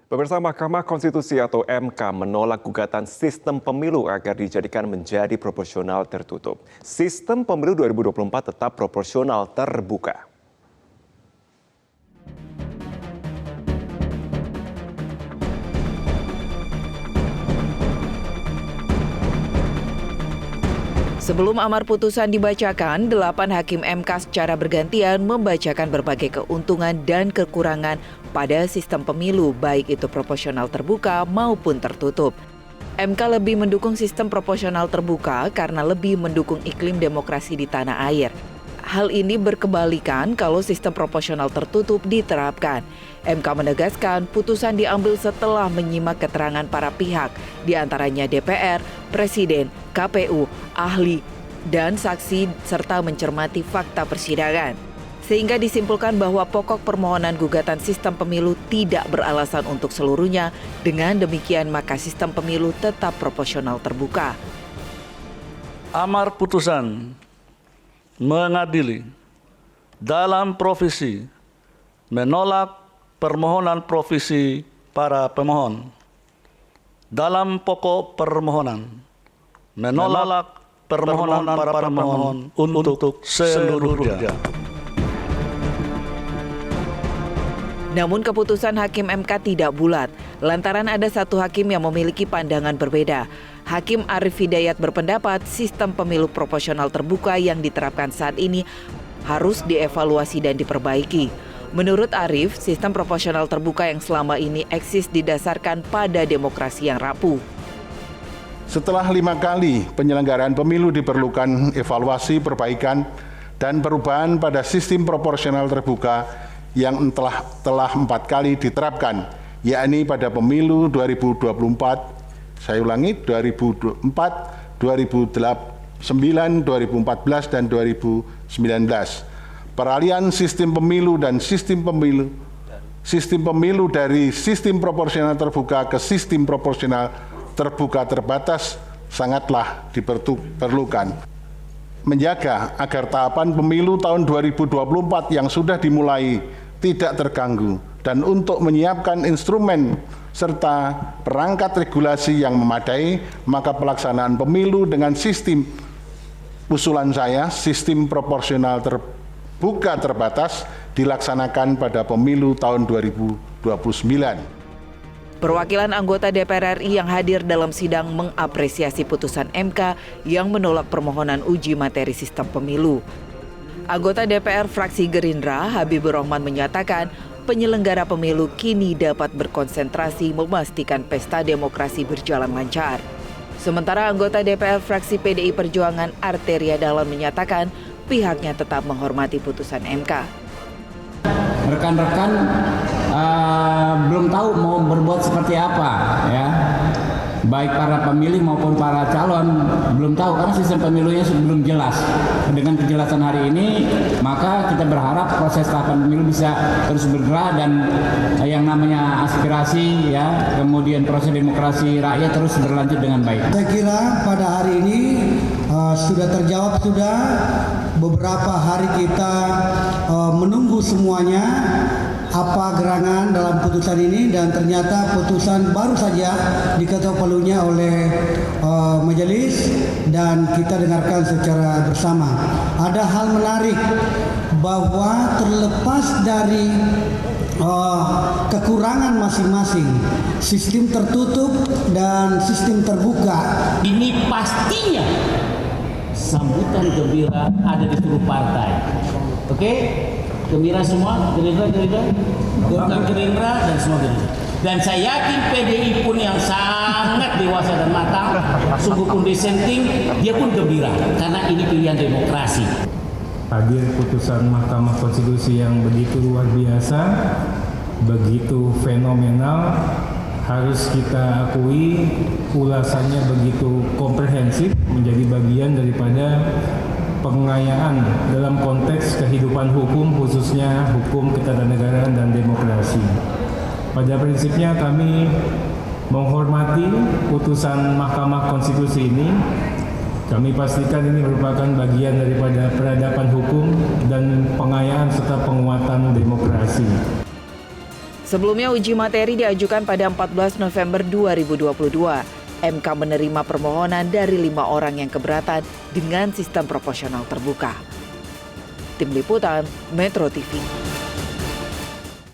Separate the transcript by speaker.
Speaker 1: Pemirsa, Mahkamah Konstitusi atau MK menolak gugatan sistem pemilu agar dijadikan menjadi proporsional tertutup. Sistem pemilu 2024 tetap proporsional terbuka.
Speaker 2: Sebelum amar putusan dibacakan, 8 hakim MK secara bergantian membacakan berbagai keuntungan dan kekurangan pada sistem pemilu, baik itu proporsional terbuka maupun tertutup. MK lebih mendukung sistem proporsional terbuka karena lebih mendukung iklim demokrasi di tanah air. Hal ini berkebalikan kalau sistem proporsional tertutup diterapkan. MK menegaskan putusan diambil setelah menyimak keterangan para pihak, diantaranya DPR, Presiden, KPU, ahli, dan saksi serta mencermati fakta persidangan. Sehingga disimpulkan bahwa pokok permohonan gugatan sistem pemilu tidak beralasan untuk seluruhnya. Dengan demikian maka sistem pemilu tetap proporsional terbuka.
Speaker 3: Amar putusan mengadili dalam provisi menolak permohonan provisi para pemohon. Dalam pokok permohonan menolak permohonan para pemohon untuk seluruhnya.
Speaker 2: Namun keputusan Hakim MK tidak bulat, lantaran ada satu hakim yang memiliki pandangan berbeda. Hakim Arief Hidayat berpendapat sistem pemilu proporsional terbuka yang diterapkan saat ini harus dievaluasi dan diperbaiki. Menurut Arief, sistem proporsional terbuka yang selama ini eksis didasarkan pada demokrasi yang rapuh.
Speaker 4: Setelah 5 kali penyelenggaraan pemilu diperlukan evaluasi, perbaikan, dan perubahan pada sistem proporsional terbuka yang telah 4 kali diterapkan, yakni pada pemilu 2024, saya ulangi, 2004, 2009, 2014, dan 2019. Peralihan sistem pemilu dan sistem pemilu dari sistem proporsional terbuka ke sistem proporsional terbuka terbatas sangatlah diperlukan. Menjaga agar tahapan pemilu tahun 2024 yang sudah dimulai tidak terganggu dan untuk menyiapkan instrumen serta perangkat regulasi yang memadai, maka pelaksanaan pemilu dengan sistem usulan saya, sistem proporsional terbuka terbatas dilaksanakan pada pemilu tahun 2029.
Speaker 2: Perwakilan anggota DPR RI yang hadir dalam sidang mengapresiasi putusan MK yang menolak permohonan uji materi sistem pemilu. Anggota DPR fraksi Gerindra, Habibur Rahman menyatakan penyelenggara pemilu kini dapat berkonsentrasi memastikan pesta demokrasi berjalan lancar. Sementara anggota DPR fraksi PDI Perjuangan Arteria Dahlan menyatakan pihaknya tetap menghormati putusan MK.
Speaker 5: Rekan-rekan belum tahu mau berbuat seperti apa, ya. Baik para pemilih maupun para calon belum tahu karena sistem pemilunya belum jelas. Dengan kejelasan hari ini, maka kita berharap proses tahapan pemilu bisa terus bergerak dan yang namanya aspirasi, ya, kemudian proses demokrasi rakyat terus berlanjut dengan baik.
Speaker 6: Saya kira pada hari ini sudah terjawab, sudah beberapa hari kita menunggu semuanya apa gerangan dalam putusan ini, dan ternyata putusan baru saja diketok palunya oleh majelis dan kita dengarkan secara bersama. Ada hal menarik bahwa terlepas dari kekurangan masing-masing, sistem tertutup dan sistem terbuka,
Speaker 7: ini pastinya sambutan gembira ada di seluruh partai. Oke? Gembira semua, Gerindra, Golkar, Gerindra, dan semua Gerindra. Dan saya yakin PDI pun yang sangat dewasa dan matang, sungguh pun dissenting, dia pun gembira karena ini pilihan demokrasi.
Speaker 8: Hadir putusan Mahkamah Konstitusi yang begitu luar biasa, begitu fenomenal, harus kita akui ulasannya begitu komprehensif, menjadi bagian daripada pengayaan dalam konteks kehidupan hukum, khususnya hukum ketatanegaraan dan demokrasi. Pada prinsipnya kami menghormati putusan Mahkamah Konstitusi ini. Kami pastikan ini merupakan bagian daripada peradaban hukum dan pengayaan serta penguatan demokrasi.
Speaker 2: Sebelumnya uji materi diajukan pada 14 November 2022. MK menerima permohonan dari 5 orang yang keberatan dengan sistem proporsional terbuka. Tim Liputan Metro TV.